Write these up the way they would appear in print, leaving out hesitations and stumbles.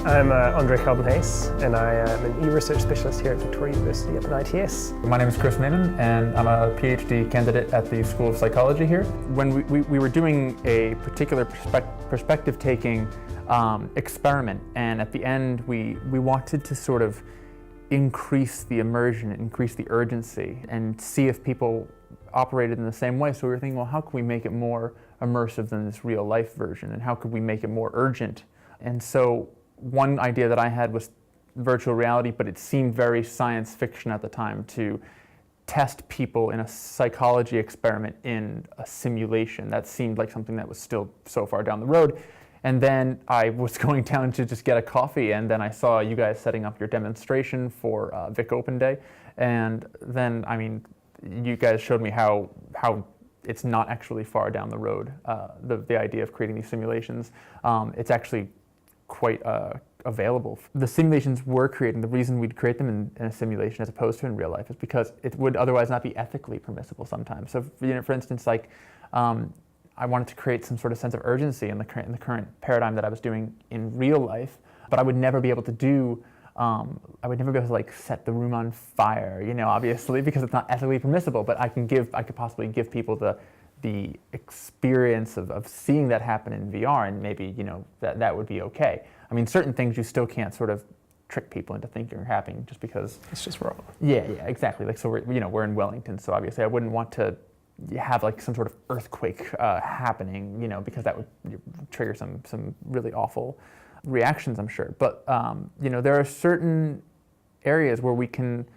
I'm Andre Keldenhuis, and I am an e-research specialist here at Victoria University up in ITS. My name is Chris Maimon, and I'm a PhD candidate at the School of Psychology here. When we were doing a particular perspective-taking experiment, and at the end we wanted to sort of increase the immersion, increase the urgency, and see if people operated in the same way. So we were thinking, well, how can we make it more immersive than this real-life version, and how could we make it more urgent? And so one idea that I had was virtual reality, but it seemed very science fiction at the time to test people in a psychology experiment in a simulation. That seemed like something that was still so far down the road. And then I was going down to just get a coffee, and then I saw you guys setting up your demonstration for VIC Open Day. And then, I mean, you guys showed me how it's not actually far down the road, the idea of creating these simulations. It's actually quite available. The simulations we're creating, the reason we'd create them in a simulation as opposed to in real life is because it would otherwise not be ethically permissible sometimes. So, for instance, like, I wanted to create some sort of sense of urgency in the current paradigm that I was doing in real life, but I would never be able to do, I would never be able to like set the room on fire, obviously, because it's not ethically permissible, but I could possibly give people the experience of seeing that happen in VR, and maybe, that would be okay. I mean, certain things you still can't sort of trick people into thinking are happening just because it's just wrong. Yeah, exactly. Like, so we're in Wellington, so obviously I wouldn't want to have like some sort of earthquake happening, because that would trigger some really awful reactions, I'm sure. But there are certain areas where we can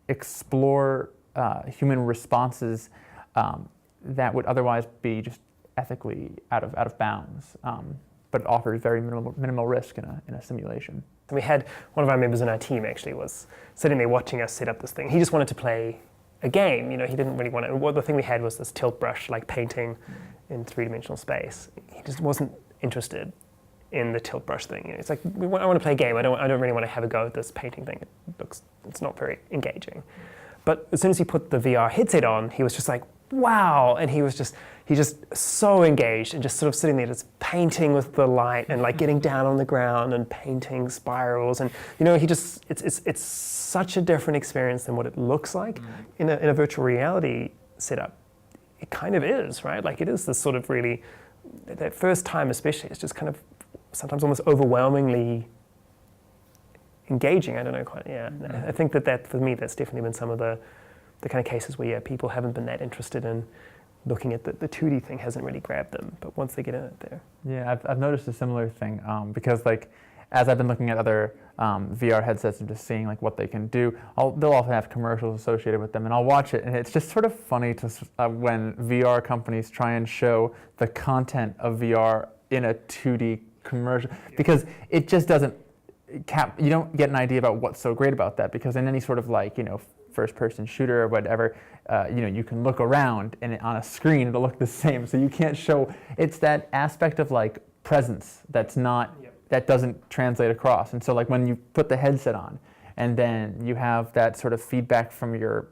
explore human responses that would otherwise be just ethically out of bounds, but it offers very minimal risk in a simulation. And we had one of our members in our team actually was sitting there watching us set up this thing. He just wanted to play a game, he didn't really want it. Well, the thing we had was this tilt brush, like painting in three-dimensional space. He just wasn't interested in the tilt brush thing. It's like, I want to play a game. I don't really want to have a go at this painting thing. It's not very engaging. But as soon as he put the VR headset on, he was just like, wow, and he just so engaged and just sort of sitting there just painting with the light and like getting down on the ground and painting spirals, and it's such a different experience than what it looks like in a virtual reality setup. It kind of is, right? Like, it is this sort of really, that first time especially, it's just kind of sometimes almost overwhelmingly engaging. I don't know quite, yeah. I think that for me, that's definitely been some of the kind of cases where, people haven't been that interested in looking at the 2D thing, hasn't really grabbed them, but once they get in it, there. Yeah, I've noticed a similar thing, because like, as I've been looking at other VR headsets and just seeing like what they can do, they'll often have commercials associated with them, and I'll watch it, and it's just sort of funny to when VR companies try and show the content of VR in a 2D commercial, because it just doesn't you don't get an idea about what's so great about that, because in any sort of like, first-person shooter or whatever, you can look around and on a screen it'll look the same. So you can't show, it's that aspect of like presence that's not, that doesn't translate across. And so like when you put the headset on and then you have that sort of feedback from your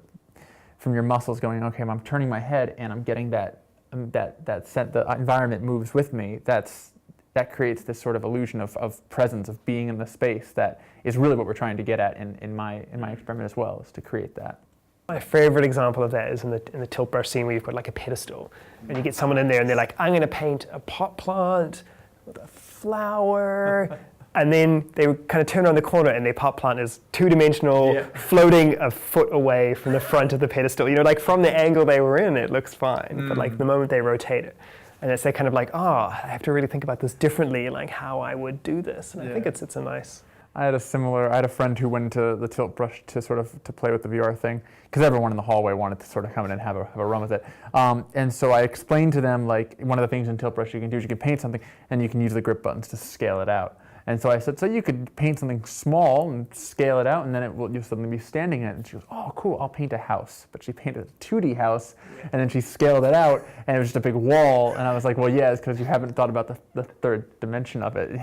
muscles going, okay, I'm turning my head and I'm getting that the environment moves with me, that creates this sort of illusion of presence, of being in the space. That is really what we're trying to get at in my experiment as well, is to create that. My favorite example of that is in the tilt brush scene, where you've got like a pedestal, and you get someone in there and they're like, I'm going to paint a pot plant with a flower, and then they kind of turn around the corner and their pot plant is two-dimensional, floating a foot away from the front of the pedestal. Like from the angle they were in, it looks fine, but like the moment they rotate it, and it's kind of like, I have to really think about this differently, like how I would do this. And I think it's a nice. I had a friend who went to the tilt brush to play with the VR thing, because everyone in the hallway wanted to sort of come in and have a run with it. And so I explained to them, like, one of the things in tilt brush you can do is you can paint something and you can use the grip buttons to scale it out. And so I said, so you could paint something small and scale it out, and then you'll suddenly be standing in it. And she goes, oh, cool, I'll paint a house. But she painted a 2D house, and then she scaled it out, and it was just a big wall. And I was like, well, yeah, it's because you haven't thought about the third dimension of it.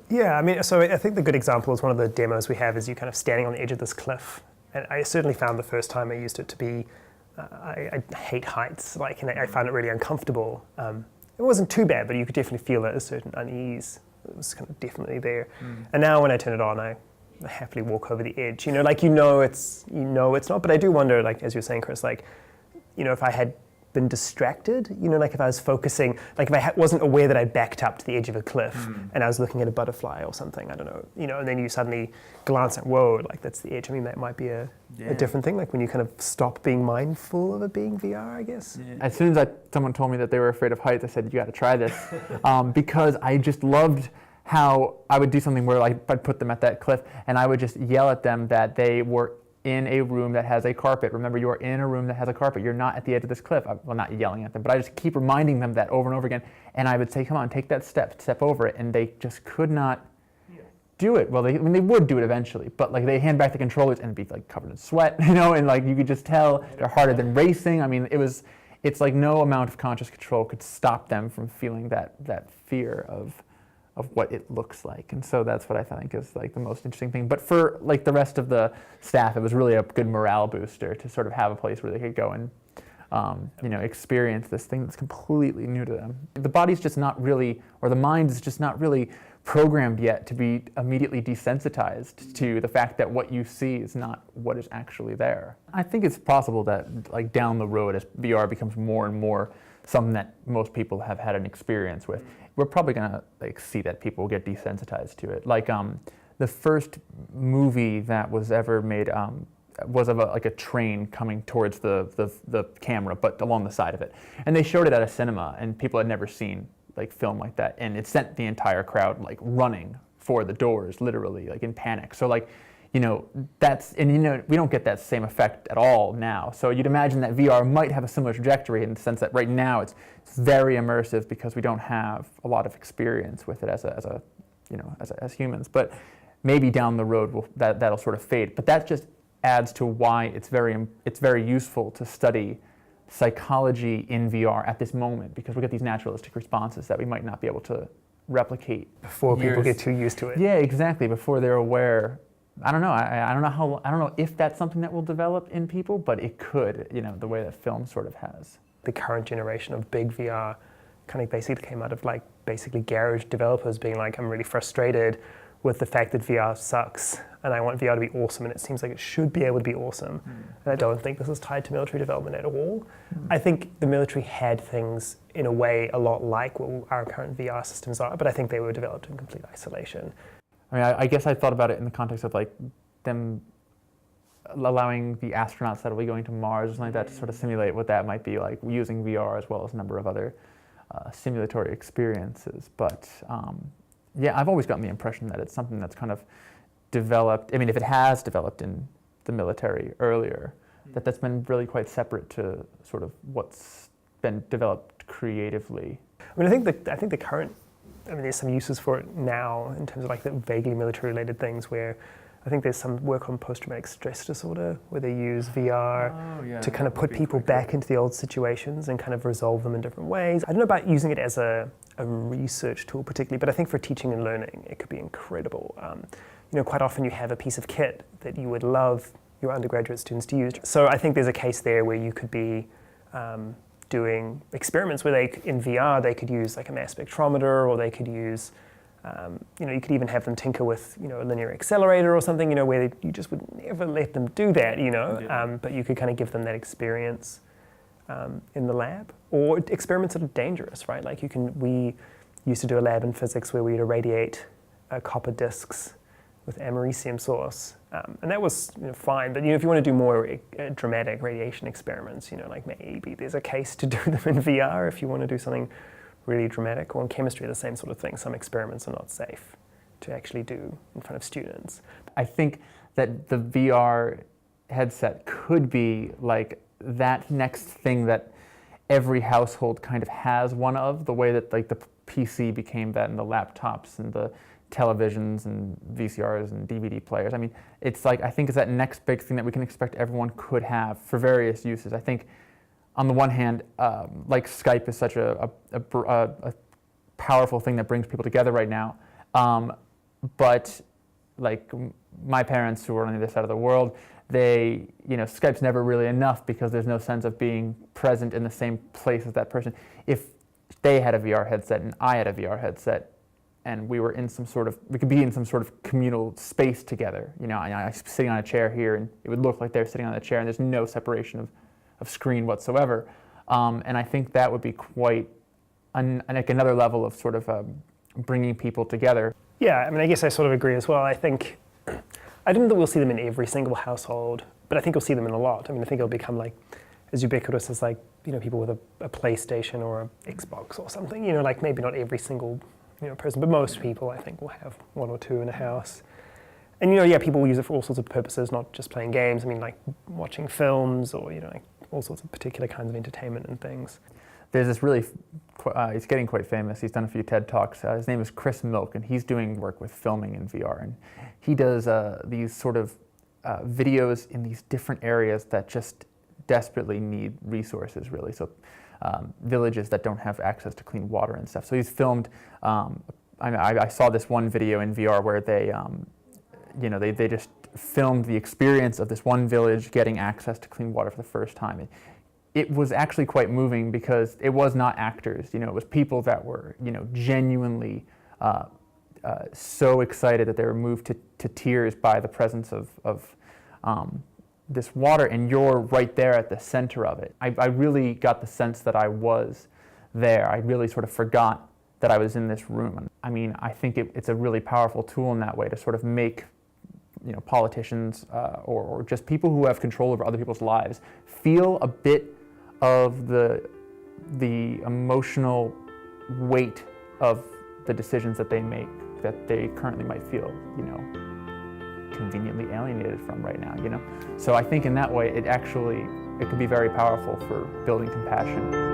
Yeah, I mean, so I think the good example is one of the demos we have is you kind of standing on the edge of this cliff. And I certainly found the first time I used it to be, I hate heights, and I found it really uncomfortable. It wasn't too bad, but you could definitely feel a certain unease It was kind of definitely there. And now when I turn it on, I happily walk over the edge. Like it's not. But I do wonder, like as you're saying, Chris, like if I had been distracted, like if I was focusing, like if I wasn't aware that I backed up to the edge of a cliff and I was looking at a butterfly or something, I don't know, and then you suddenly glance at, whoa, like that's the edge. I mean, that might be a different thing, like when you kind of stop being mindful of it being VR, I guess. Yeah. As soon as someone told me that they were afraid of heights, I said, you got to try this, because I just loved how I would do something where I'd put them at that cliff and I would just yell at them that they were in a room that has a carpet. Remember, you are in a room that has a carpet. You're not at the edge of this cliff. Well, not yelling at them, but I just keep reminding them that over and over again. And I would say, come on, take that step over it. And they just could not do it. Well, they would do it eventually, but like they hand back the controllers and be like covered in sweat, and like you could just tell their heart had been racing. I mean, it's like no amount of conscious control could stop them from feeling that fear of what it looks like. And so that's what I think is like the most interesting thing. But for like the rest of the staff, it was really a good morale booster to sort of have a place where they could go and experience this thing that's completely new to them. The body's just not really, or the mind is just not really programmed yet to be immediately desensitized to the fact that what you see is not what is actually there. I think it's possible that like down the road, as VR becomes more and more something that most people have had an experience with, we're probably gonna like see that people get desensitized to it. Like the first movie that was ever made was of a train coming towards the camera, but along the side of it. And they showed it at a cinema, and people had never seen like film like that, and it sent the entire crowd like running for the doors, literally, like in panic. So like, that's, and we don't get that same effect at all now. So you'd imagine that VR might have a similar trajectory in the sense that right now it's very immersive because we don't have a lot of experience with it as humans. But maybe down the road that'll sort of fade. But that just adds to why it's very useful to study psychology in VR at this moment, because we get these naturalistic responses that we might not be able to replicate before people get too used to it. Yeah, exactly. Before they're aware. I don't know. I don't know if that's something that will develop in people, but it could. The way that film sort of has. The current generation of big VR kind of basically came out of like basically garage developers being like, I'm really frustrated with the fact that VR sucks and I want VR to be awesome, and it seems like it should be able to be awesome. And I don't think this is tied to military development at all. I think the military had things in a way a lot like what our current VR systems are, but I think they were developed in complete isolation. I mean, I guess I thought about it in the context of like them allowing the astronauts that will be going to Mars or something like that to sort of simulate what that might be like, using VR as well as a number of other simulatory experiences. But yeah, I've always gotten the impression that it's something that's kind of developed. I mean, if it has developed in the military earlier, that's been really quite separate to sort of what's been developed creatively. I mean, I think the current, there's some uses for it now in terms of like the vaguely military-related things where I think there's some work on post-traumatic stress disorder where they use VR to kind of put people back into the old situations and kind of resolve them in different ways. I don't know about using it as a research tool particularly, but I think for teaching and learning, it could be incredible. Quite often you have a piece of kit that you would love your undergraduate students to use. So I think there's a case there where you could be doing experiments where in VR they could use like a mass spectrometer, or they could use, you could even have them tinker with, a linear accelerator or something, where you just would never let them do that, but you could kind of give them that experience in the lab. Or experiments that are dangerous, right? Like we used to do a lab in physics where we'd irradiate copper disks with americium source. And that was fine, but if you want to do more dramatic radiation experiments, like maybe there's a case to do them in VR if you want to do something really dramatic. Or in chemistry, the same sort of thing. Some experiments are not safe to actually do in front of students. I think that the VR headset could be like that next thing that every household kind of has one of, the way that like the PC became that, and the laptops and the televisions and VCRs and DVD players. I mean, it's like, I think it's that next big thing that we can expect everyone could have for various uses. I think on the one hand, like Skype is such a powerful thing that brings people together right now. But like my parents who are on the other side of the world, Skype's never really enough because there's no sense of being present in the same place as that person. If they had a VR headset and I had a VR headset, and we could be in some sort of communal space together. You know, I was sitting on a chair here, and it would look like they're sitting on a chair, and there's no separation of screen whatsoever. And I think that would be quite like another level of sort of bringing people together. Yeah, I mean, I guess I sort of agree as well. I think, I don't know that we'll see them in every single household, but I think we'll see them in a lot. I mean, I think it'll become like as ubiquitous as like, you know, people with a PlayStation or a Xbox or something, you know, like maybe not every single, you know, person, but most people I think will have one or two in a house. And, you know, yeah, people will use it for all sorts of purposes, not just playing games. I mean, like watching films or, you know, like all sorts of particular kinds of entertainment and things. There's this really, he's getting quite famous. He's done a few TED Talks. His name is Chris Milk, and he's doing work with filming in VR. And he does these sort of videos in these different areas that just desperately need resources, really. So villages that don't have access to clean water and stuff. So he's filmed, I saw this one video in VR where they, you know, they just filmed the experience of this one village getting access to clean water for the first time. It was actually quite moving because it was not actors, you know, it was people that were, you know, genuinely so excited that they were moved to tears by the presence of this water, and you're right there at the center of it. I really got the sense that I was there. I really sort of forgot that I was in this room. I mean, I think it's a really powerful tool in that way to sort of make, you know, politicians or just people who have control over other people's lives feel a bit of the emotional weight of the decisions that they make, that they currently might feel, you know, conveniently alienated from right now, you know. So I think in that way, it could be very powerful for building compassion.